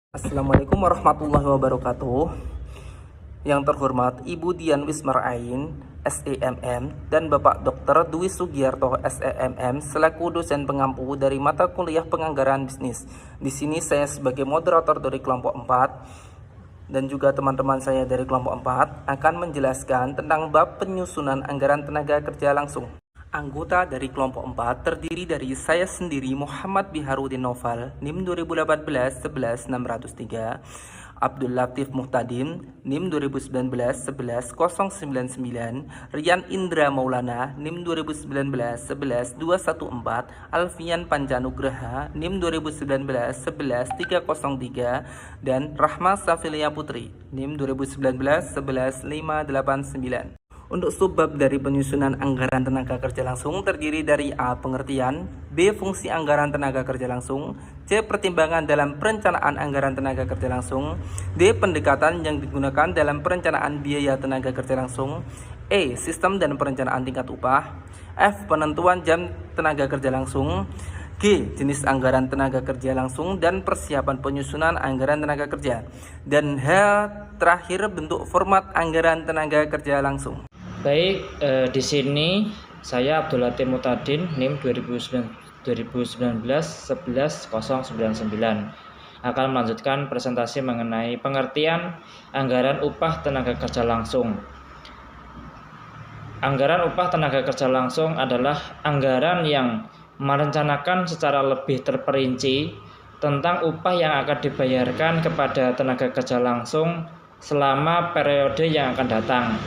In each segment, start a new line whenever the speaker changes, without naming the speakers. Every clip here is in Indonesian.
Assalamualaikum warahmatullahi wabarakatuh. Yang terhormat Ibu Dian Wismarain, SEMM, dan Bapak Dr. Dwi Sugiarto, SEMM, selaku dosen pengampu dari mata kuliah penganggaran bisnis. Di sini saya sebagai moderator dari kelompok 4 dan juga teman-teman saya dari kelompok 4 akan menjelaskan tentang bab penyusunan anggaran tenaga kerja langsung. Anggota dari kelompok 4 terdiri dari saya sendiri Muhammad Biharudin Noval, NIM 2018 11 603, Abdul Latif Muhtadim, NIM 2019 11 099, Rian Indra Maulana, NIM 2019 11 214, Alfian Panjanugraha, NIM 2019 11 303, dan Rahma Safilia Putri, NIM 2019 11 589. Untuk subbab dari penyusunan anggaran tenaga kerja langsung terdiri dari A. Pengertian, B. Fungsi anggaran tenaga kerja langsung, C. Pertimbangan dalam perencanaan anggaran tenaga kerja langsung, D. Pendekatan yang digunakan dalam perencanaan biaya tenaga kerja langsung, E. Sistem dan perencanaan tingkat upah, F. Penentuan jam tenaga kerja langsung, G. Jenis anggaran tenaga kerja langsung dan persiapan penyusunan anggaran tenaga kerja, dan H. Terakhir, bentuk format anggaran tenaga kerja langsung.
Baik, di sini saya Abdul Latif Muhtadin, NIM 2019 11 099 akan melanjutkan presentasi mengenai pengertian anggaran upah tenaga kerja langsung. Anggaran upah tenaga kerja langsung adalah anggaran yang merencanakan secara lebih terperinci tentang upah yang akan dibayarkan kepada tenaga kerja langsung selama periode yang akan datang.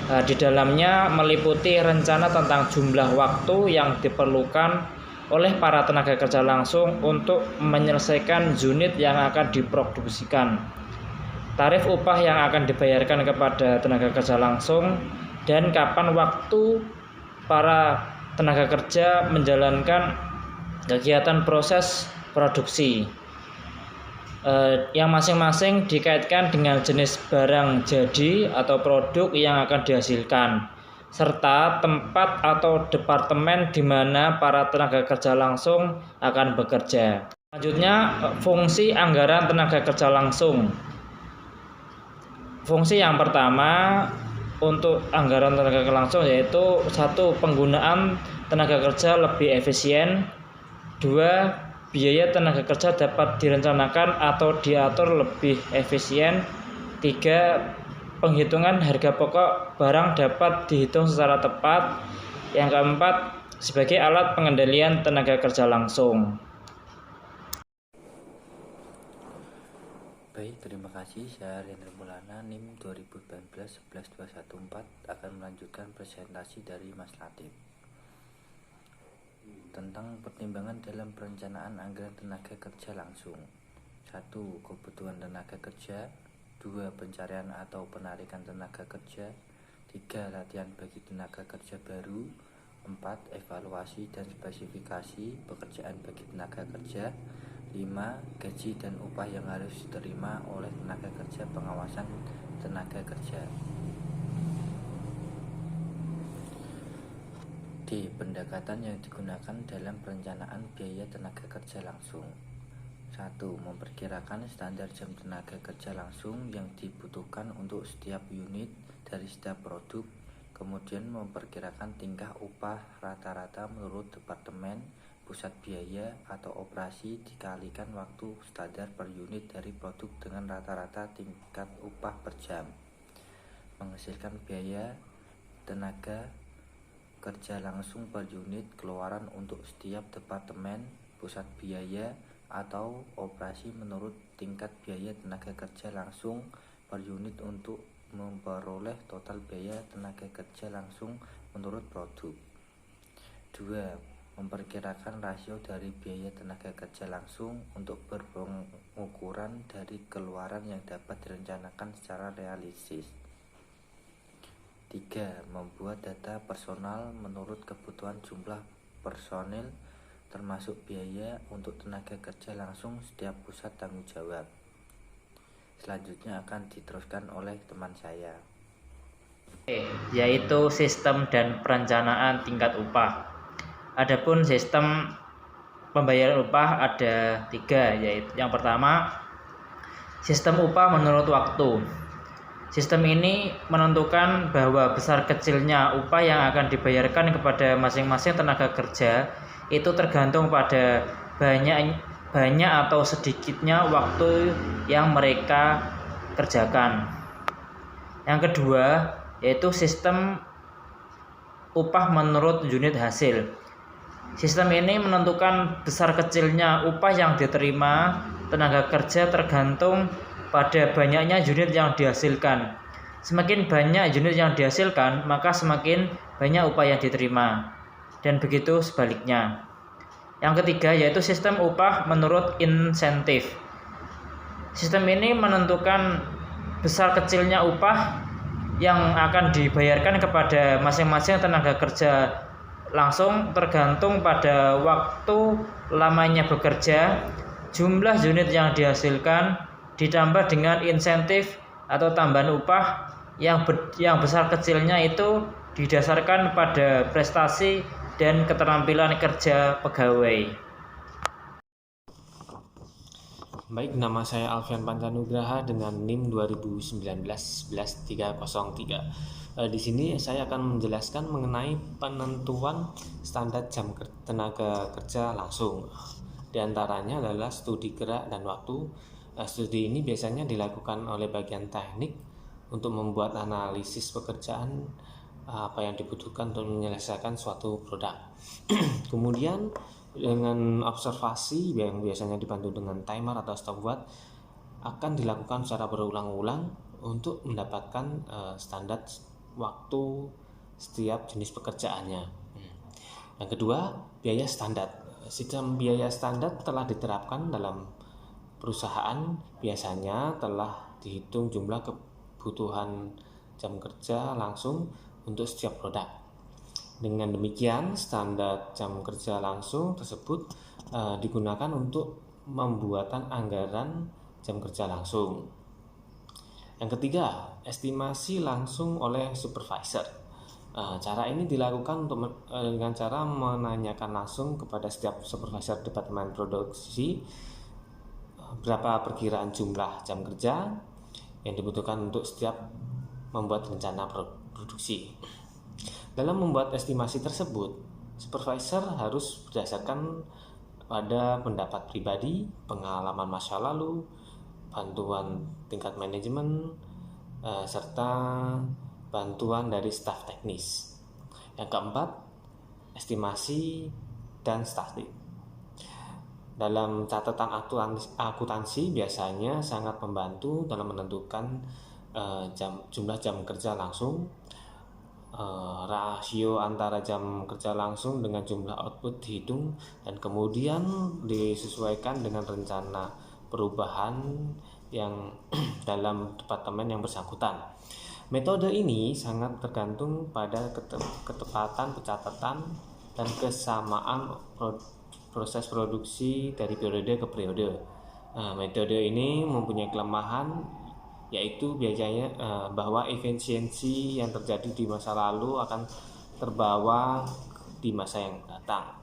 Di dalamnya meliputi rencana tentang jumlah waktu yang diperlukan oleh para tenaga kerja langsung untuk menyelesaikan unit yang akan diproduksikan, tarif upah yang akan dibayarkan kepada tenaga kerja langsung, dan kapan waktu para tenaga kerja menjalankan kegiatan proses produksi. Yang masing-masing dikaitkan dengan jenis barang jadi atau produk yang akan dihasilkan, serta tempat atau departemen di mana para tenaga kerja langsung akan bekerja. Selanjutnya, fungsi anggaran tenaga kerja langsung. Fungsi yang pertama untuk anggaran tenaga kerja langsung yaitu 1. Penggunaan tenaga kerja lebih efisien, 2. Biaya tenaga kerja dapat direncanakan atau diatur lebih efisien, 3. Penghitungan harga pokok barang dapat dihitung secara tepat, yang keempat sebagai alat pengendalian tenaga kerja langsung.
Baik, terima kasih. Saya Rian Maulana, NIM 2019 11 214 akan melanjutkan presentasi dari Mas Latif tentang pertimbangan dalam perencanaan anggaran tenaga kerja langsung. 1. Kebutuhan tenaga kerja, 2. Pencarian atau penarikan tenaga kerja, 3. Latihan bagi tenaga kerja baru, 4. Evaluasi dan spesifikasi pekerjaan bagi tenaga kerja, 5. Gaji dan upah yang harus diterima oleh tenaga kerja, pengawasan tenaga kerja. D. Pendekatan yang digunakan dalam perencanaan biaya tenaga kerja langsung. 1. Memperkirakan standar jam tenaga kerja langsung yang dibutuhkan untuk setiap unit dari setiap produk, kemudian memperkirakan tingkah upah rata-rata menurut departemen, pusat biaya atau operasi dikalikan waktu standar per unit dari produk dengan rata-rata tingkat upah per jam, menghasilkan biaya tenaga kerja langsung per unit keluaran untuk setiap departemen, pusat biaya atau operasi menurut tingkat biaya tenaga kerja langsung per unit untuk memperoleh total biaya tenaga kerja langsung menurut produk. 2. Memperkirakan rasio dari biaya tenaga kerja langsung untuk berpengukuran dari keluaran yang dapat direncanakan secara realistis. 3. Membuat data personal menurut kebutuhan jumlah personil termasuk biaya untuk tenaga kerja langsung setiap pusat tanggung jawab. Selanjutnya akan diteruskan oleh teman saya,
Yaitu sistem dan perencanaan tingkat upah. Adapun sistem pembayaran upah ada 3, yaitu yang pertama Sistem upah menurut waktu. Sistem ini menentukan bahwa besar kecilnya upah yang akan dibayarkan kepada masing-masing tenaga kerja itu tergantung pada banyak atau sedikitnya waktu yang mereka kerjakan. Yang kedua, yaitu sistem upah menurut unit hasil. Sistem ini menentukan besar kecilnya upah yang diterima tenaga kerja tergantung pada banyaknya unit yang dihasilkan. Semakin banyak unit yang dihasilkan, maka semakin banyak upah yang diterima. Dan begitu sebaliknya. Yang ketiga yaitu sistem upah menurut insentif. Sistem ini menentukan besar kecilnya upah yang akan dibayarkan kepada masing-masing tenaga kerja langsung tergantung pada waktu lamanya bekerja, jumlah unit yang dihasilkan, ditambah dengan insentif atau tambahan upah yang besar kecilnya itu didasarkan pada prestasi dan keterampilan kerja pegawai.
Baik, nama saya Alfian Pancanugraha dengan NIM 2019-11303. Di sini saya akan menjelaskan mengenai penentuan standar jam tenaga kerja langsung. Di antaranya adalah studi gerak dan waktu. Studi ini biasanya dilakukan oleh bagian teknik untuk membuat analisis pekerjaan apa yang dibutuhkan untuk menyelesaikan suatu produk. Kemudian dengan observasi yang biasanya dibantu dengan timer atau stopwatch akan dilakukan secara berulang-ulang untuk mendapatkan standar waktu setiap jenis pekerjaannya. Yang kedua, biaya standar. Sistem biaya standar telah diterapkan dalam perusahaan, biasanya telah dihitung jumlah kebutuhan jam kerja langsung untuk setiap produk. Dengan demikian, standar jam kerja langsung tersebut digunakan untuk pembuatan anggaran jam kerja langsung. Yang ketiga, estimasi langsung oleh supervisor. Cara ini dilakukan dengan cara menanyakan langsung kepada setiap supervisor departemen produksi berapa perkiraan jumlah jam kerja yang dibutuhkan untuk setiap membuat rencana produksi. Dalam membuat estimasi tersebut, supervisor harus berdasarkan pada pendapat pribadi, pengalaman masa lalu, bantuan tingkat manajemen, serta bantuan dari staf teknis. Yang keempat, estimasi dan statistik. Dalam catatan akuntansi biasanya sangat membantu dalam menentukan jumlah jam kerja langsung, rasio antara jam kerja langsung dengan jumlah output dihitung dan kemudian disesuaikan dengan rencana perubahan yang dalam departemen yang bersangkutan. Metode ini sangat tergantung pada ketepatan pencatatan dan kesamaan proses produksi dari periode ke periode. Metode ini mempunyai kelemahan, yaitu biasanya bahwa efisiensi yang terjadi di masa lalu akan terbawa di masa yang datang.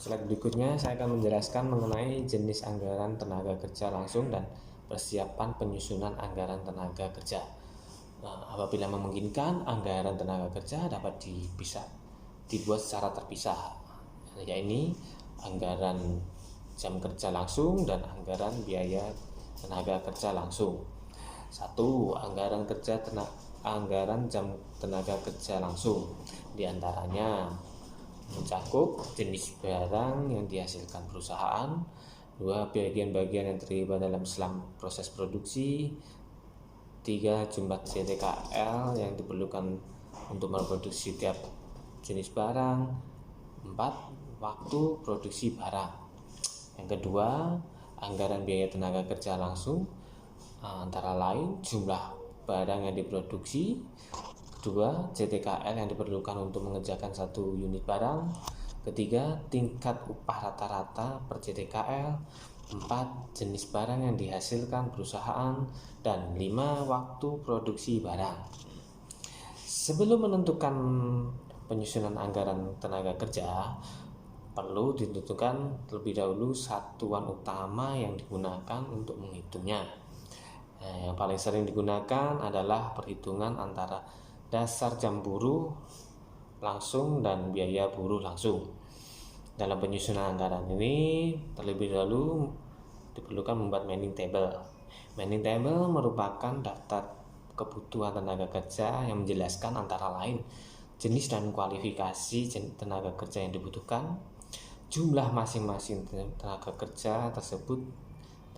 Slide berikutnya saya akan menjelaskan mengenai jenis anggaran tenaga kerja langsung dan persiapan penyusunan anggaran tenaga kerja. Apabila memungkinkan, anggaran tenaga kerja dapat dibuat secara terpisah, yaitu anggaran jam kerja langsung dan anggaran biaya tenaga kerja langsung. 1. Anggaran jam tenaga kerja langsung. Di antaranya mencakup jenis barang yang dihasilkan perusahaan, 2. Bagian-bagian yang terlibat dalam proses produksi, 3. Jumlah CTKL yang diperlukan untuk memproduksi setiap jenis barang, 4. Waktu produksi barang. Yang kedua, anggaran biaya tenaga kerja langsung antara lain jumlah barang yang diproduksi, 2. CTKL yang diperlukan untuk mengerjakan satu unit barang, 3. Tingkat upah rata-rata per CTKL, 4. Jenis barang yang dihasilkan perusahaan, dan 5. Waktu produksi barang. Sebelum menentukan penyusunan anggaran tenaga kerja, perlu ditentukan terlebih dahulu satuan utama yang digunakan untuk menghitungnya. Yang paling sering digunakan adalah perhitungan antara dasar jam buruh langsung dan biaya buruh langsung. Dalam penyusunan anggaran ini terlebih dahulu diperlukan membuat manning table. Manning table merupakan daftar kebutuhan tenaga kerja yang menjelaskan antara lain jenis dan kualifikasi tenaga kerja yang dibutuhkan, jumlah masing-masing tenaga kerja tersebut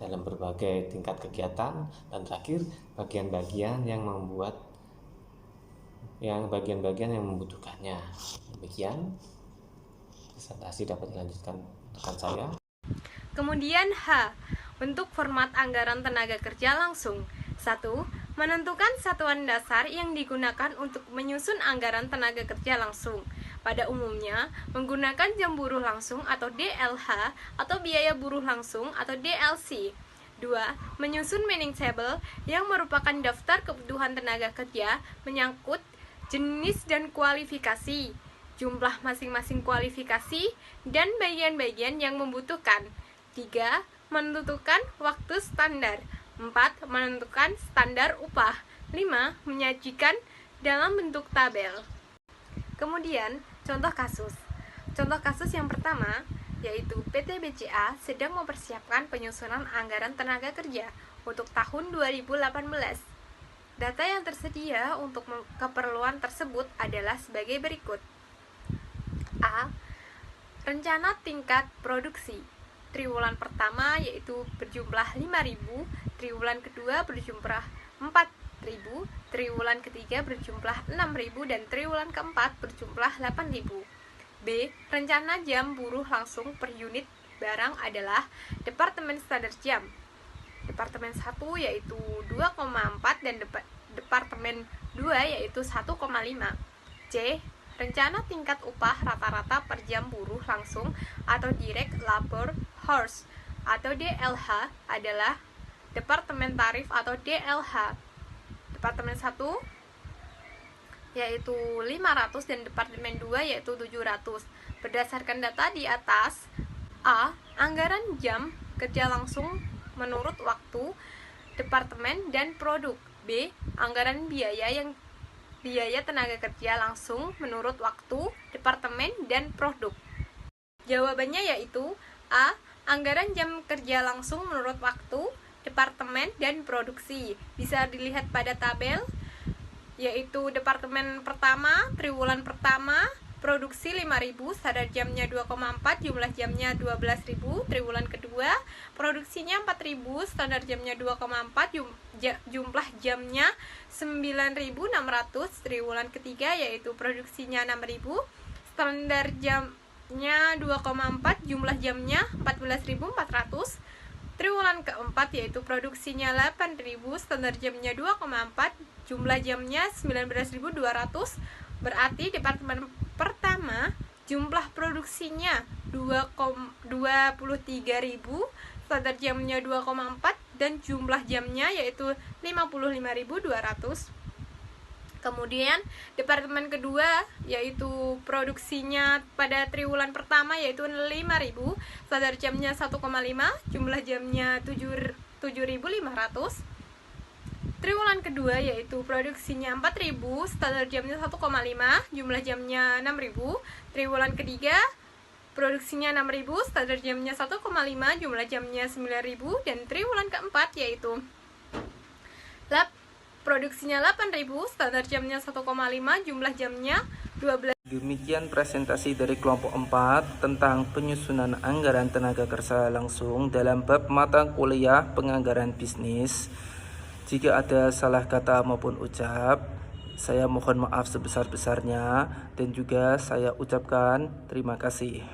dalam berbagai tingkat kegiatan, dan terakhir bagian-bagian yang membutuhkannya. Demikian presentasi dapat dilanjutkan rekan saya.
Kemudian H. Bentuk format anggaran tenaga kerja langsung. 1. Menentukan satuan dasar yang digunakan untuk menyusun anggaran tenaga kerja langsung. Pada umumnya, menggunakan jam buruh langsung atau DLH atau biaya buruh langsung atau DLC. 2. Menyusun manning table yang merupakan daftar kebutuhan tenaga kerja menyangkut jenis dan kualifikasi, jumlah masing-masing kualifikasi, dan bagian-bagian yang membutuhkan. 3. Menentukan waktu standar. 4. Menentukan standar upah. 5. Menyajikan dalam bentuk tabel. Kemudian, contoh kasus. Contoh kasus yang pertama, yaitu PT BCA sedang mempersiapkan penyusunan anggaran tenaga kerja untuk tahun 2018. Data yang tersedia untuk keperluan tersebut adalah sebagai berikut. A. Rencana tingkat produksi. Triwulan pertama yaitu berjumlah 5.000, triwulan kedua berjumlah 4.000, triwulan ketiga berjumlah 6.000, dan triwulan keempat berjumlah 8.000. B. Rencana jam buruh langsung per unit barang adalah Departemen Standar Jam. Departemen 1 yaitu 2,4 dan Departemen 2 yaitu 1,5. C. Rencana tingkat upah rata-rata per jam buruh langsung atau Direct Labor Hours atau DLH adalah Departemen Tarif atau DLH. Departemen 1 yaitu 500 dan Departemen 2 yaitu 700. Berdasarkan data di atas, A. Anggaran jam kerja langsung menurut waktu, departemen, dan produk. B. Anggaran biaya tenaga kerja langsung menurut waktu, departemen, dan produk. Jawabannya yaitu A. Anggaran jam kerja langsung menurut waktu, departemen, dan produksi. Bisa dilihat pada tabel, yaitu departemen pertama, triwulan pertama, produksi 5.000, standar jamnya 2,4, jumlah jamnya 12.000, triwulan kedua, produksinya 4.000, standar jamnya 2,4, jumlah jamnya 9.600, triwulan ketiga yaitu produksinya 6.000, standar jamnya 2,4, jumlah jamnya 14.400, triwulan keempat yaitu produksinya 8.000, standar jamnya 2,4, jumlah jamnya 19.200, berarti departemen pertama jumlah produksinya 23.000, standar jamnya 2,4, dan jumlah jamnya yaitu 55.200. Kemudian departemen kedua yaitu produksinya pada triwulan pertama yaitu 5.000, standar jamnya 1,5, jumlah jamnya 7.500. Triwulan kedua yaitu produksinya 4.000, standar jamnya 1,5, jumlah jamnya 6.000. Triwulan ketiga produksinya 6.000, standar jamnya 1,5, jumlah jamnya 9.000. Dan triwulan keempat yaitu produksinya 8.000, standar jamnya 1,5, jumlah jamnya 12.
Demikian presentasi dari kelompok 4 tentang penyusunan anggaran tenaga kerja langsung dalam bab mata kuliah penganggaran bisnis. Jika ada salah kata maupun ucap, saya mohon maaf sebesar-besarnya dan juga saya ucapkan terima kasih.